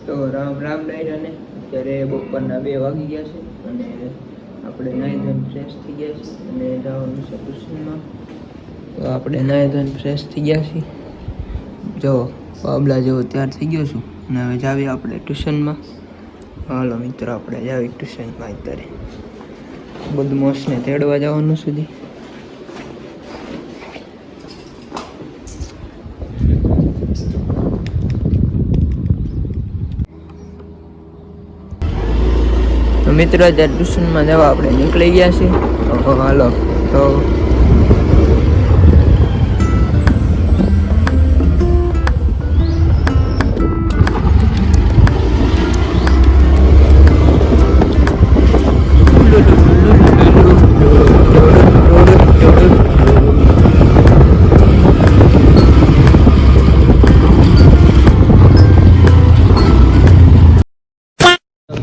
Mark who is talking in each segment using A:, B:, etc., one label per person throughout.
A: તો રામ રામ ડાયરાને અત્યારે બપોરના 2 વાગી ગયા છે અને આપણે નાહી ધોઈને ફ્રેશ થઈ ગયા છે અને જવાનું છે ટ્યુશનમાં. તો આપણે નાહી ધોઈને ફ્રેશ થઈ ગયા છીએ. જો બાબલા જેવો તૈયાર થઈ ગયો છું અને હવે જાવી આપણે ટ્યુશનમાં. હાલો મિત્રો, આપણે જાવી ટ્યુશનમાં. અત્યારે બદમાશને તેડવા જવાનું સુધી. તો મિત્રો અત્યારે ટ્યુશનમાં જવા આપણે નીકળી ગયા છીએ. તો હાલો તો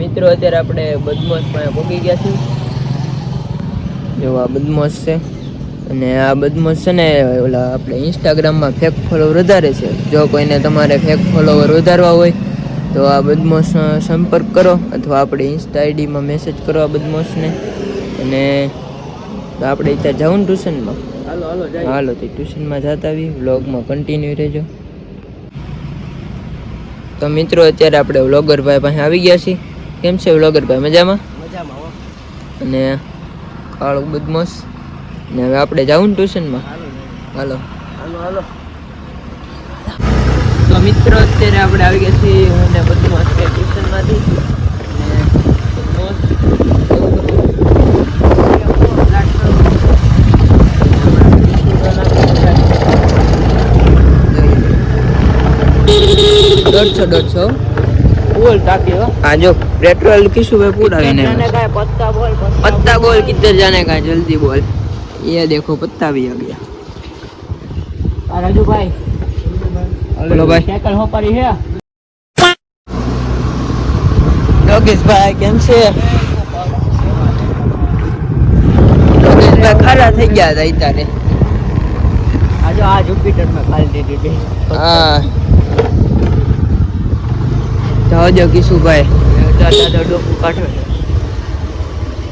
A: મિત્રો અત્યારે આપણે બદમાશ પાસે પહોંચી ગયા છીએ. જો આ બદમાશ છે અને આ બદમાશ છે ને ઓલા આપણે ઇન્સ્ટાગ્રામમાં ફેક ફોલોવર વધારે છે. જો કોઈને તમારે ફેક ફોલોવર વધારવા હોય તો આ બદમાશનો સંપર્ક કરો અથવા આપણે ઇન્સ્ટા આઈડીમાં મેસેજ કરો આ બદમાશને. અને આપણે અત્યારે જવું ટ્યુશનમાં. હાલો તો ટ્યુશનમાં જતા આવી. વ્લોગમાં કન્ટિન્યુ રહેજો. તો મિત્રો અત્યારે આપણે વ્લોગરભાઈ પાસે આવી ગયા છીએ. કેમ છે વ્લોગરભાઈ? મજામાં? અને કાળું બદમાશ ને હવે આપણે જાવું ને ટ્યુશનમાં. હાલો તો મિત્રો અત્યારે આપણે આવી ગયા છીએ હું ને બદમાશ ટ્યુશનમાંથી. દોઢસો बोल ताकि हाँ जो पेट्रोल की सुबह पूरा जाने का है. पत्ता बोल किधर जाने का है, जल्दी बोल. ये देखो पत्ता भी आ गया. राजू भाई बोलो भाई. साइकिल हो पड़ी है योगेश भाई. केम से योगेश भाई खड़ा થઈ ગયા હતા તારે. આજો આ જુપિટર માં ખાલી દીધી. હા જાઓ કિશુભાઈ દાદા ડોકું કાઢો.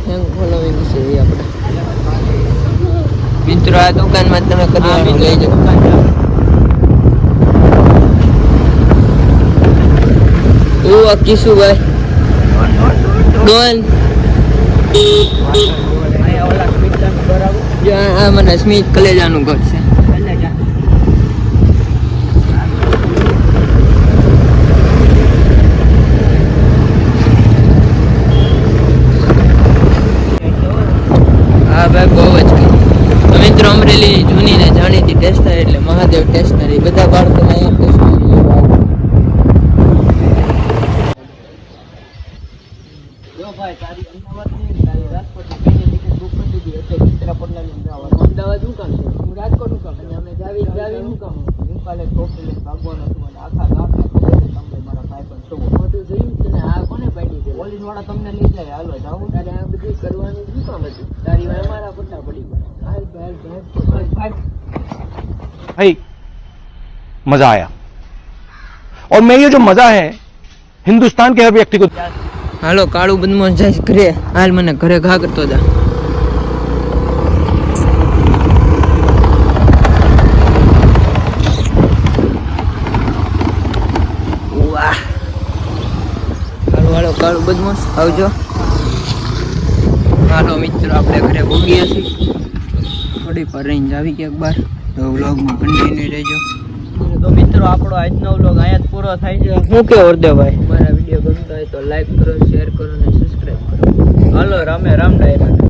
A: હેંગ ફોલોવિંગ છે એ આપણે મિત્રો આ દુકાનમાં તમે કરવાનું લઈ જાઓ. કિશુભાઈ ડોન આ મને સ્મિત કલેજાનું ઘર છે. ભાઈ બહુ જ મિત્રો અમરેલી જૂની ને જાણીતી ટેસ્ટનરી એટલે મહાદેવ ટેસ્ટનરી. બધા બાળકો અહીંયા અમદાવાદ શું કામ છે? હું રાજકોટ નું કામ અને અમે જાવી શું કામ હું કાલે ટોપી ભાગવાનું હતું અને આખા ગામના ખબર છે તમને મારા ભાઈ પણ છો મોટું જોયું છે ને. આ કોને પાડી દે? પોલીસ વાળા તમને લઈ જાય. હાલો જાઉં તારે આ બધું કરવાનું શું કામ હતું? તારી વાય મારા પટ્ટા પડી ગયા.
B: भाई मजा आया और मैं ये जो मजा है हिंदुस्तान के हर व्यक्ति को.
A: હાલો કાળું બદમાશ જાય ઘરે. હાલ મને ઘરે ઘા કરતો જા. વાહ હાલો કાળું બદમાશ આવજો. હાલો મિત્રો આપણે ઘરે ભોગીએ છીએ. થોડી પર રહીને જાવી ક્યાંક બહાર. તો વ્લોગમાં કન્ટિન્યુ રહેજો. તો મિત્રો આપણો આજનો વ્લોગ અહીંયા જ પૂરો થાય છે. શું કે વર્દેભાઈ? મારા વિડીયો ગમતો હોય તો લાઈક કરો, શેર કરો અને સબસ્ક્રાઈબ કરો. હાલો રામે રામ ડાયરા.